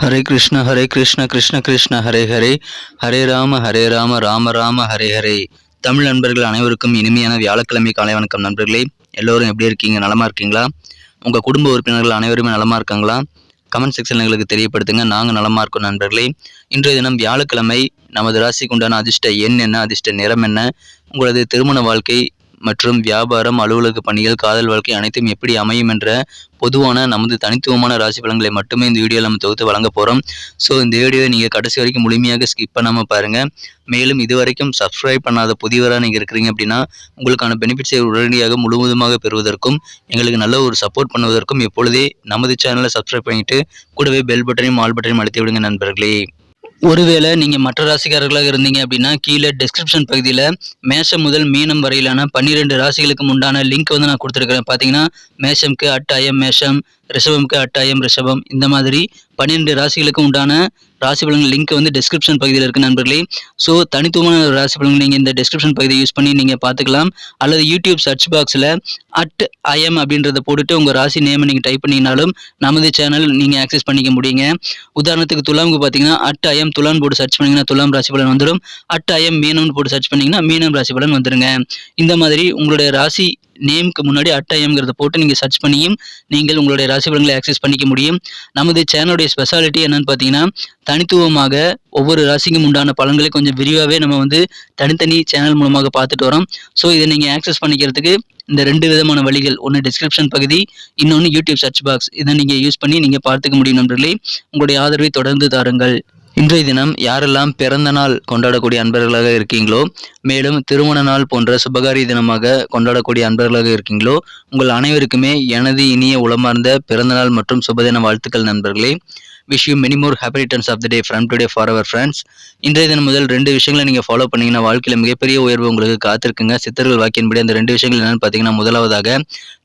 ஹரே கிருஷ்ண கிருஷ்ண கிருஷ்ண ஹரே ஹரே, ஹரே ராம ராம ராம ஹரே ஹரே. தமிழ் நண்பர்கள் அனைவருக்கும் இனிமையான வியாழக்கிழமை காலை வணக்கம் நண்பர்களே. எல்லோரும் எப்படி இருக்கீங்க? நலமா இருக்கீங்களா? உங்கள் குடும்ப உறுப்பினர்கள் அனைவருமே நலமா இருக்காங்களா? கமெண்ட் செக்ஷனில் எங்களுக்கு தெரியப்படுத்துங்க. நாங்கள் நலமா இருக்கோம் நண்பர்களே. இன்றைய தினம் வியாழக்கிழமை. நமது ராசிக்கு உண்டான அதிர்ஷ்ட எண் என்ன, அதிர்ஷ்ட நிறம் என்ன, உங்களது திருமண வாழ்க்கை மற்றும் வியாபாரம், அலுவலக பணிகள், காதல் வாழ்க்கை அனைத்தும் எப்படி அமையும் என்ற பொதுவான நமது தனித்துவமான ராசி பலன்களை மட்டுமே இந்த வீடியோவில் நம்ம தொகுத்து வழங்க போகிறோம். ஸோ இந்த வீடியோவை நீங்கள் கடைசி வரைக்கும் முழுமையாக ஸ்கிப் பண்ணாமல் பாருங்கள். மேலும் இதுவரைக்கும் சப்ஸ்கிரைப் பண்ணாத புதியவராக நீங்கள் இருக்கிறீங்க அப்படின்னா உங்களுக்கான பெனிஃபிட்ஸை உடனடியாக முழுவதுமாக பெறுவதற்கும் எங்களுக்கு நல்ல ஒரு சப்போர்ட் பண்ணுவதற்கும் எப்பொழுதே நமது சேனலை சப்ஸ்கிரைப் பண்ணிவிட்டு கூடவே பெல் பட்டனையும் ஆல் பட்டனையும் அழுத்தி விடுங்க நண்பர்களே. ஒருவேளை நீங்கள் மற்ற ராசிக்காரர்களாக இருந்தீங்க அப்படின்னா கீழே டிஸ்கிரிப்ஷன் பகுதியில் மேஷம் முதல் மீனம் வரையிலான 12 ராசிகளுக்கு உண்டான லிங்க் வந்து நான் கொடுத்துருக்கிறேன். பார்த்தீங்கன்னா மேஷம்க்கு @IM மேஷம், ரிஷபம்க்கு @IM ரிஷபம், இந்த மாதிரி 12 ராசிகளுக்கு உண்டான ராசி பலன்கள் லிங்க் வந்து டிஸ்கிரிப்ஷன் பகுதியில் இருக்குது நண்பர்களே. ஸோ தனித்துவமான ராசி பலன்கள் நீங்கள் இந்த டிஸ்கிரிப்ஷன் பகுதியை யூஸ் பண்ணி நீங்கள் பார்த்துக்கலாம். அல்லது யூடியூப் சர்ச் பாக்ஸில் @IM அப்படின்றத போட்டுட்டு உங்கள் ராசி நேமை நீங்கள் டைப் பண்ணிங்கனாலும் நமது சேனல் நீங்கள் ஆக்சஸ் பண்ணிக்க முடியுங்க. உதாரணத்துக்கு துலாமுக்கு பார்த்தீங்கன்னா @IM துலாம் போட்டு சர்ச் பண்ணிங்கன்னா துலாம் ராசி பலன் வந்துடும். @IM மீனம்னு போட்டு சர்ச் பண்ணிங்கன்னா மீனம் ராசி பலன் வந்துடுங்க. இந்த மாதிரி உங்களுடைய ராசி நேமுக்கு முன்னாடி @IMங்கிறத போட்டு நீங்கள் சர்ச் பண்ணியும் நீங்கள் உங்களுடைய ராசி பலன்களை ஆக்சஸ் பண்ணிக்க முடியும். நமது சேனலுடைய ஸ்பெஷாலிட்டி என்னன்னு பார்த்தீங்கன்னா தனித்துவமாக ஒவ்வொரு ராசிக்கும் உண்டான பலன்களை கொஞ்சம் விரிவாகவே நம்ம வந்து தனித்தனி சேனல் மூலமாக பார்த்துட்டு வரோம். ஸோ இதை நீங்கள் ஆக்சஸ் பண்ணிக்கிறதுக்கு இந்த 2 விதமான வழிகள், ஒன்று டிஸ்கிரிப்ஷன் பகுதி, இன்னொன்று யூடியூப் சர்ச் பாக்ஸ். இதை நீங்கள் யூஸ் பண்ணி நீங்கள் பார்த்துக்க முடியும் நண்பர்களே. உங்களுடைய ஆதரவை தொடர்ந்து தாருங்கள். இன்றைய தினம் யாரெல்லாம் பிறந்த நாள் கொண்டாடக்கூடிய அன்பர்களாக இருக்கீங்களோ, மேலும் திருமண நாள் போன்ற சுபகாரிய தினமாக கொண்டாடக்கூடிய அன்பர்களாக இருக்கீங்களோ, உங்கள் அனைவருக்குமே எனது இனிய உளமார்ந்த பிறந்தநாள் மற்றும் சுபதின வாழ்த்துக்கள் நண்பர்களே. Wish you many more happy returns of the day from today for our friends. இன்றைய தினம் முதல் 2 விஷயங்களை நீங்கள் ஃபாலோ பண்ணிங்கன்னா வாழ்க்கையில் மிகப்பெரிய உயர்வு உங்களுக்கு காத்திருக்குங்க. சித்தர்கள் வாக்கின்படி அந்த 2 விஷயங்கள் என்னென்னு பார்த்தீங்கன்னா, முதலாவதாக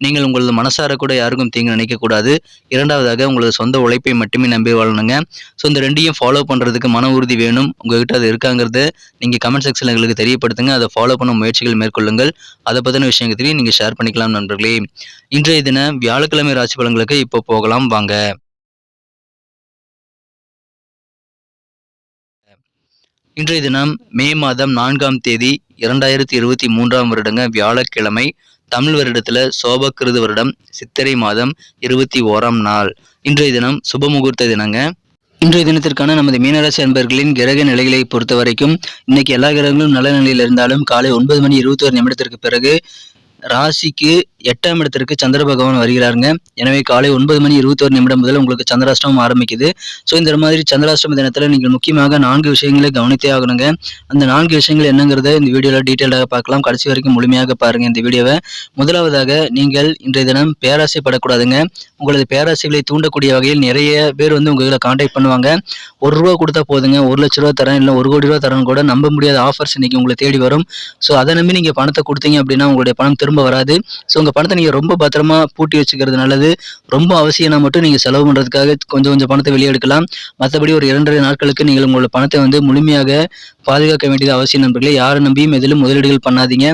நீங்கள் உங்களது மனசார கூட யாருக்கும் தீங்கு நினைக்கக்கூடாது. இரண்டாவதாக உங்களது சொந்த உழைப்பை மட்டுமே நம்பி வாழணுங்க. ஸோ இந்த 2ஐயும் ஃபாலோ பண்ணுறதுக்கு மன உறுதி வேணும். உங்கள்கிட்ட அது இருக்காங்கிறத நீங்கள் கமெண்ட் செக்ஷனில் எங்களுக்கு தெரியப்படுத்துங்க. அதை ஃபாலோ பண்ண முயற்சிகள் மேற்கொள்ளுங்கள். அதை பற்றின விஷயங்களையும் நீங்கள் ஷேர் பண்ணிக்கலாம் நண்பர்களே. இன்றைய தினம் வியாழக்கிழமை ராசி பலன்களுக்கு இப்போ போகலாம் வாங்க. இன்றைய தினம் மே மாதம் 4ஆம் தேதி 2023ஆம் வருடங்க வியாழக்கிழமை. தமிழ் வருடத்தில் சோபக்கிருது வருடம் சித்திரை மாதம் 21ஆம் நாள். இன்றைய தினம் சுப முகூர்த்த தினங்க. இன்றைய தினத்திற்கான நமது மீனராசி அன்பர்களின் கிரக நிலைகளை பொறுத்த வரைக்கும் இன்னைக்கு எல்லா கிரகங்களும் நல்ல நிலையில் இருந்தாலும் காலை 9:21 பிறகு ராசிக்கு 8ஆம் இடத்திற்கு சந்திர பகவான் வருகிறாருங்க. எனவே காலை 9:21 முதல் உங்களுக்கு சந்திராஷ்டமம் ஆரம்பிக்குது. ஸோ இந்த மாதிரி சந்திராஷ்டம தினத்தில் நீங்கள் முக்கியமாக 4 விஷயங்களை கவனித்தே ஆகணுங்க. அந்த 4 விஷயங்கள் என்னங்கிறத இந்த வீடியோவில் டீட்டெயிலாக பார்க்கலாம். கடைசி வரைக்கும் முழுமையாக பாருங்கள் இந்த வீடியோவை. முதலாவதாக நீங்கள் இன்றைய தினம் பேராசைப்படக்கூடாதுங்க. உங்களது பேராசைகளை தூண்டக்கூடிய வகையில் நிறைய பேர் வந்து உங்களை கான்டாக்ட் பண்ணுவாங்க. ₹1 கொடுத்தா போதுங்க, ₹1,00,000 தரேன், இல்லை ₹1,00,00,000 தரேன்னு கூட நம்ப முடியாத ஆஃபர்ஸ் இன்னைக்கு உங்களை தேடி வரும். ஸோ அதை நம்பி நீங்கள் பணத்தை கொடுத்தீங்க அப்படின்னா உங்களுடைய பணம் திரும்ப வராது. ஸோ உங்கள் பணத்தை நீங்கள் ரொம்ப பத்திரமா பூட்டி வச்சுக்கிறது நல்லது. ரொம்ப அவசியம்னா மட்டும் நீங்கள் செலவு பண்ணுறதுக்காக கொஞ்சம் பணத்தை வெளியே எடுக்கலாம். மற்றபடி ஒரு 2.5 நாட்களுக்கு நீங்கள் உங்களோட பணத்தை வந்து முழுமையாக பாதுகாக்க வேண்டியது அவசியம் நண்பர்களே. யாரை நம்பியும் எதிலும் முதலீடுகள் பண்ணாதீங்க.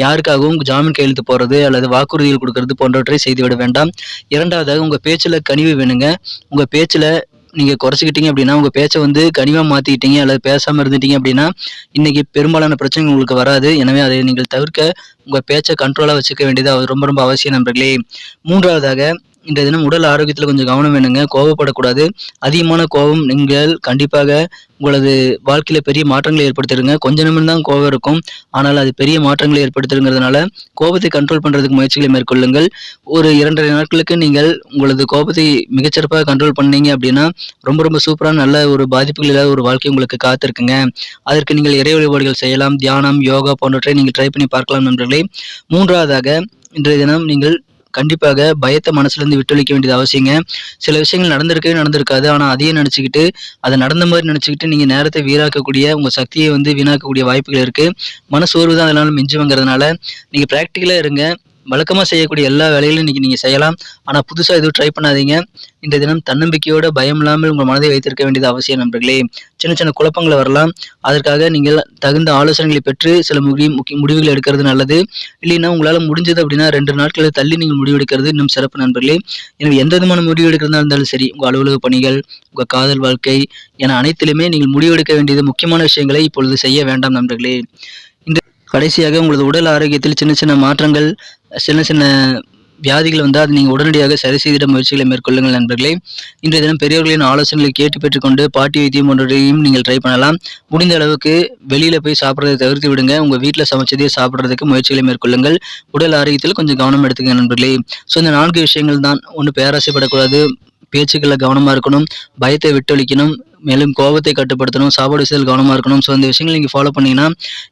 யாருக்காகவும் ஜாமீன் கையெழுத்து போடுறது அல்லது வாக்குறுதிகள் கொடுக்கறது போன்றவற்றை செய்துவிட வேண்டாம். இரண்டாவதாக உங்கள் பேச்சில் கனிவு வேணுங்க. உங்கள் பேச்சில் நீங்கள் குறைச்சிக்கிட்டீங்க அப்படின்னா, உங்கள் பேச்சை வந்து கனிவாக மாற்றிக்கிட்டீங்க அல்லது பேசாமல் இருந்துட்டீங்க அப்படின்னா இன்னைக்கு பெரும்பாலான பிரச்சனைகள் உங்களுக்கு வராது. எனவே அதை நீங்கள் தவிர்க்க உங்கள் பேச்சை கண்ட்ரோலாக வச்சுக்க வேண்டியது ரொம்ப அவசியம் நண்பர்களே. மூன்றாவதாக இன்றைய தினம் உடல் ஆரோக்கியத்தில் கொஞ்சம் கவனம் வேணுங்க. கோபப்படக்கூடாது. அதிகமான கோபம் நீங்கள் கண்டிப்பாக உங்களது வாழ்க்கையில் பெரிய மாற்றங்களை ஏற்படுத்திடுங்க. கொஞ்ச நிமிடம் தான் கோபம் இருக்கும், ஆனால் அது பெரிய மாற்றங்களை ஏற்படுத்துங்கிறதுனால கோபத்தை கண்ட்ரோல் பண்ணுறதுக்கு முயற்சிகளை மேற்கொள்ளுங்கள். ஒரு 2.5 நாட்களுக்கு நீங்கள் உங்களது கோபத்தை மிகச்சிறப்பாக கண்ட்ரோல் பண்ணீங்க அப்படின்னா ரொம்ப சூப்பரான நல்ல ஒரு பாதிப்புகள் இல்லாத ஒரு வாழ்க்கை உங்களுக்கு காத்திருக்குங்க. அதற்கு நீங்கள் இறை வழிபாடுகள் செய்யலாம். தியானம், யோகா போன்றவற்றை நீங்கள் ட்ரை பண்ணி பார்க்கலாம் நண்பர்களே. மூன்றாவதாக இன்றைய தினம் நீங்கள் கண்டிப்பாக பயத்தை மனசுலேருந்து விட்டொழிக்க வேண்டியது அவசியங்க. சில விஷயங்கள் நடந்திருக்காது, ஆனால் அதையே நினச்சிக்கிட்டு அதை நடந்த மாதிரி நினச்சிக்கிட்டு நீங்கள் நேரத்தை வீணாக்கக்கூடிய உங்கள் சக்தியை வந்து வீணாக்கக்கூடிய வாய்ப்புகள் இருக்குது. மனசோர்வு தான் அதனால மிஞ்சுவங்கிறதுனால நீங்கள் ப்ராக்டிக்கலாக இருங்க. வழக்கமாக செய்யக்கூடிய எல்லா வேலைகளையும் இன்றைக்கி நீங்கள் செய்யலாம். ஆனால் புதுசாக எதுவும் ட்ரை பண்ணாதீங்க. இன்றைய தினம் தன்னம்பிக்கையோட பயம் இல்லாமல் உங்கள் மனதை வைத்திருக்க வேண்டியது அவசியம் நண்பர்களே. சின்ன சின்ன குழப்பங்கள் வரலாம். அதற்காக நீங்கள் தகுந்த ஆலோசனைகளை பெற்று சில முடிவுகள் எடுக்கிறது நல்லது. இல்லைன்னா உங்களால் முடிஞ்சது அப்படின்னா 2 நாட்களை தள்ளி நீங்கள் முடிவு எடுக்கிறது இன்னும் சிறப்பு நண்பர்களே. எனவே எந்த விதமான முடிவு எடுக்கிறதா இருந்தாலும் சரி, உங்கள் அலுவலக பணிகள், உங்கள் காதல் வாழ்க்கை என அனைத்திலுமே நீங்கள் முடிவெடுக்க வேண்டியது முக்கியமான விஷயங்களை இப்பொழுது செய்ய வேண்டாம் நண்பர்களே. கடைசியாக உங்களது உடல் ஆரோக்கியத்தில் சின்ன சின்ன மாற்றங்கள், சின்ன சின்ன வியாதிகள் வந்தால் அதை நீங்கள் உடனடியாக சரி செய்திட முயற்சிகளை மேற்கொள்ளுங்கள் நண்பர்களே. இன்றைய தினம் பெரியவர்களின் ஆலோசனைகளை கேட்டு பெற்றுக்கொண்டு பாட்டி வைத்தியம் போன்றவற்றையும் நீங்கள் ட்ரை பண்ணலாம். முடிந்த அளவுக்கு வெளியில் போய் சாப்பிட்றதை தவிர்த்து விடுங்க. உங்கள் வீட்டில் சமைச்சதே சாப்பிட்றதுக்கு முயற்சிகளை மேற்கொள்ளுங்கள். உடல் ஆரோக்கியத்தில் கொஞ்சம் கவனம் எடுத்துங்க நண்பர்களே. ஸோ இந்த 4 விஷயங்கள் தான். ஒன்று, பேராசைப்படக்கூடாது, பேச்சுக்களில் கவனமாக இருக்கணும், பயத்தை விட்டொழிக்கணும், மேலும் கோபத்தை கட்டுப்படுத்தணும், சாப்பாடு விஷயத்தில் கவனமாக இருக்கணும். ஸோ இந்த விஷயங்களை நீங்கள் ஃபாலோ பண்ணிங்கன்னா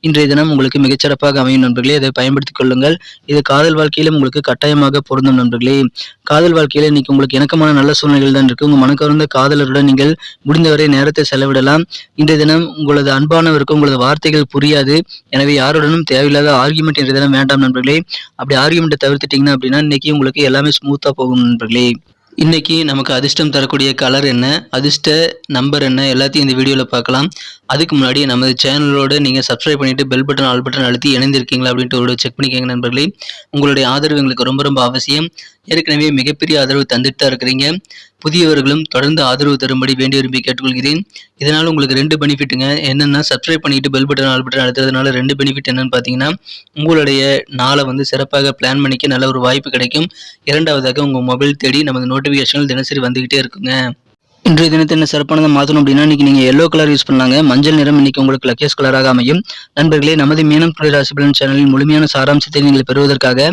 இன்றைய தினம் உங்களுக்கு மிகச்சிறப்பாக அமையும் நண்பர்களே. அதை பயன்படுத்திக் கொள்ளுங்கள். இது காதல் வாழ்க்கையிலும் உங்களுக்கு கட்டாயமாக பொருந்தும் நண்பர்களே. காதல் வாழ்க்கையில் இன்னைக்கு உங்களுக்கு இணக்கமான நல்ல சூழ்நிலைகள் தான் இருக்குது. உங்கள் மனக்கவர்ந்த காதலருடன் நீங்கள் முடிந்தவரை நேரத்தை செலவிடலாம். இன்றைய தினம் உங்களது அன்பானவருக்கு உங்களது வார்த்தைகள் புரியாது. எனவே யாருடனும் தேவையில்லாத ஆர்கியூமெண்ட் இன்றைய தினம் வேண்டாம் நண்பர்களே. அப்படி ஆர்கியூமெண்ட்டை தவிர்த்துட்டிங்கன்னா அப்படின்னா இன்னைக்கு உங்களுக்கு எல்லாமே ஸ்மூத்தாக போகும் நண்பர்களே. இன்றைக்கி நமக்கு அதிர்ஷ்டம் தரக்கூடிய கலர் என்ன, அதிர்ஷ்ட நம்பர் என்ன, எல்லாத்தையும் இந்த வீடியோவில் பார்க்கலாம். அதுக்கு முன்னாடி நமது சேனலோடு நீங்கள் சப்ஸ்கிரைப் பண்ணிவிட்டு பெல் பட்டன் ஆல் பட்டன் அழுத்தி இணைந்திருக்கீங்களா அப்படின்ட்டு ஒரு செக் பண்ணிக்கோங்க நண்பர்களே. உங்களுடைய ஆதரவு எங்களுக்கு ரொம்ப ரொம்ப அவசியம். ஏற்கனவே மிகப்பெரிய ஆதரவு தந்துட்டு தான் இருக்கிறீங்க. புதியவர்களும் தொடர்ந்து ஆதரவு தரும்படி வேண்டி விரும்பி கேட்டுக்கொள்கிறேன். இதனால் உங்களுக்கு 2 பெனிஃபிட்டுங்க. என்னென்னா, சப்ஸ்கிரைப் பண்ணிவிட்டு பெல் பட்டன் ஆல் பட்டன் அழுத்துறதுனால 2 பெனிஃபிட் என்னென்னு பார்த்தீங்கன்னா, உங்களுடைய நாளை சிறப்பாக பிளான் பண்ணிக்க நல்ல ஒரு வாய்ப்பு கிடைக்கும். 2வதாக உங்கள் மொபைல் தேடி நமது நோட்டிஃபிகேஷன்கள் தினசரி வந்துக்கிட்டே இருக்குங்க. இன்றைய தினத்தை என்ன சிறப்பானதை மாற்றணும் அப்படின்னா, இன்றைக்கி நீங்கள் எல்லோ கலர் யூஸ் பண்ணலாங்க. மஞ்சள் நிறம் இன்றைக்கி உங்களுக்கு லக்கியஸ் கலராக அமையும். நண்பர்களே, நமது மீனம் டுடே ராசி பலன் சேனலில் முழுமையான சாராம்சத்தை நீங்கள் பெறுவதற்காக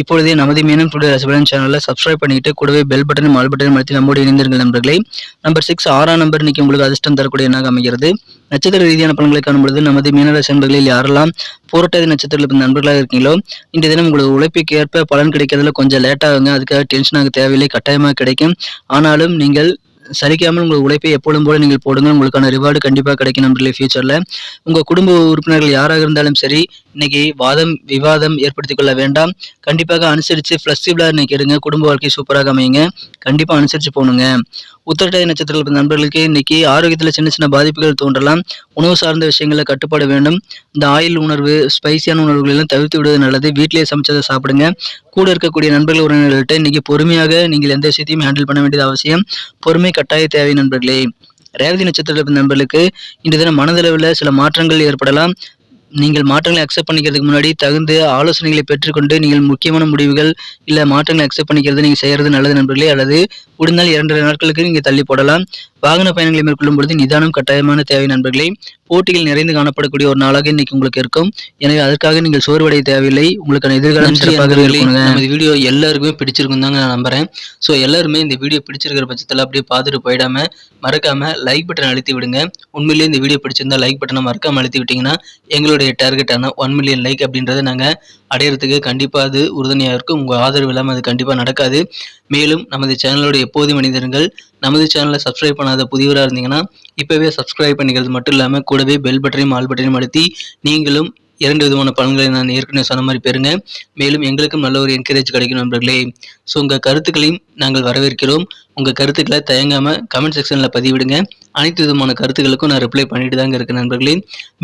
இப்பொழுதே நமது மீனம் டுடே ராசி பலன் சேனலில் சப்ஸ்கிரைப் பண்ணிட்டு கூடவே பெல் பட்டனும் ஆல் பட்டனும் அழுத்தி நம்மோடு இணைந்திருங்கள் நண்பர்களே. நம்பர் 6 6ஆம் நம்பர் இன்றைக்கி உங்களுக்கு அதிர்ஷ்டம் தரக்கூடிய எண்ணாக அமைகிறது. நட்சத்திர ரீதியான பலன்களை காணும்பொழுது நமது மீனராசி நண்பர்களில் யாரெல்லாம் போராட்டாதி நட்சத்திரத்தில் நண்பர்களாக இருக்கீங்களோ, இன்றைய தினம் உங்களது உழைப்புக்கு ஏற்ப பலன் கிடைக்கிறதுல கொஞ்சம் லேட்டாகுங்க. அதுக்காக டென்ஷனாக தேவையில்லை, கட்டாயமாக கிடைக்கும். ஆனாலும் நீங்கள் சலிக்காமல் உங்கள் உழைப்பை எப்பொழுதும் போல நீங்கள் போடுங்க. உங்களுக்கான ரிவார்டு கண்டிப்பாக கிடைக்கும் நண்பர்களே. ஃபியூச்சரில் உங்கள் குடும்ப உறுப்பினர்கள் யாராக இருந்தாலும் சரி, இன்னைக்கு விவாதம் ஏற்படுத்திக் கொள்ள வேண்டாம். கண்டிப்பாக அனுசரித்து ஃப்ளெக்சிபிளாக இன்னைக்கு இருங்க. குடும்ப வாழ்க்கை சூப்பராக அமையுங்க. கண்டிப்பாக அனுசரித்து போகணுங்க. உத்திரட்டாதி நட்சத்திரத்தில் நண்பர்களுக்கு இன்னைக்கு ஆரோக்கியத்தில் சின்ன சின்ன பாதிப்புகள் தோன்றலாம். உணவு சார்ந்த விஷயங்களில் கட்டுப்பாடு வேண்டும். இந்த ஆயில் உணர்வு, ஸ்பைசியான உணர்வுகள் எல்லாம் தவிர்த்து விடுவது நல்லது. வீட்டிலேயே சமைச்சதை சாப்பிடுங்க. கூட இருக்கக்கூடிய நண்பர்கள் உறவினர்கள்ட்ட இன்னைக்கு பொறுமையாக நீங்கள் எந்த விஷயத்தையும் ஹேண்டில் பண்ண வேண்டியது அவசியம். பொறுமை கட்டாய தேவை நண்பர்களே. ரேவதி நட்சத்திரத்தில் நண்பர்களுக்கு இன்றைய தினம் மனதளவில் சில மாற்றங்கள் ஏற்படலாம். நீங்கள் மாற்றங்களை அக்செப்ட் பண்ணிக்கிறதுக்கு முன்னாடி தகுந்த ஆலோசனைகளை பெற்றுக்கொண்டு நீங்கள் முக்கியமான முடிவுகள் இல்லை மாற்றங்களை அக்செப்ட் பண்ணிக்கிறது நீங்கள் செய்கிறது நல்லது நண்பர்களே. அல்லது முடிந்தால் 2 நாட்களுக்கு நீங்கள் தள்ளி போடலாம். வாகன பயணங்களை மேற்கொள்ளும் பொழுது நிதானம் கட்டாயமான தேவை நண்பர்களே. போட்டிகள் நிறைந்து காணப்படக்கூடிய ஒரு நாளாக இன்னைக்கு உங்களுக்கு இருக்கும். எனவே அதற்காக நீங்கள் சோர்வடைய தேவையில்லை. உங்களுக்கான எதிர்காலம் சிறப்பாக இருக்குங்க. நம்ம வீடியோ எல்லாருக்குமே பிடிச்சிருக்கும் தாங்க நான் நம்புறேன். ஸோ எல்லாருமே இந்த வீடியோ பிடிச்சிருக்கிற பட்சத்தில் அப்படியே பார்த்துட்டு போயிடாம மறக்காம லைக் பட்டன் அழுத்தி விடுங்க. உண்மையிலேயே இந்த வீடியோ பிடிச்சிருந்தா லைக் பட்டனை மறக்காம அழுத்தி விட்டீங்கன்னா எங்களுடைய டார்கெட்டான 1 மில்லியன் லைக் அப்படின்றத நாங்கள் அடையிறதுக்கு கண்டிப்பாக அது உறுதுணையாக இருக்கும். உங்கள் ஆதரவு இல்லாமல் அது கண்டிப்பாக நடக்காது. மேலும் நமது சேனலோட எப்போதும் மனிதர்கள் நமது சேனலை சப்ஸ்கிரைப் பண்ணாத புதியவராக இருந்தீங்கன்னா இப்போவே சப்ஸ்கிரைப் பண்ணிக்கிறது மட்டும் இல்லாமல் கூடவே பெல் பட்டனையும் ஆல் பட்டனையும் அழுத்தி நீங்களும் 2 விதமான பலன்களை நான் ஏற்கனவே சொன்ன மாதிரி பெறுங்க. மேலும் எங்களுக்கும் நல்ல ஒரு என்கரேஜ் கிடைக்கும் நண்பர்களே. ஸோ உங்கள் கருத்துக்களையும் நாங்கள் வரவேற்கிறோம். உங்கள் கருத்துக்களை தயங்காமல் கமெண்ட் செக்ஷனில் பதிவிடுங்க. அனைத்து விதமான கருத்துக்களுக்கும் நான் ரிப்ளை பண்ணிட்டு தாங்க இருக்கேன் நண்பர்களே.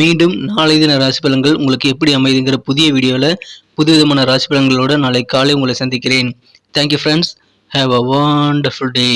மீண்டும் நாளை தின ராசி பலன்கள் உங்களுக்கு எப்படி அமைதுங்கிற புதிய வீடியோவில் புது விதமான ராசி பலன்களோடு நாளை காலை உங்களை சந்திக்கிறேன். Thank you friends. Have a wonderful day.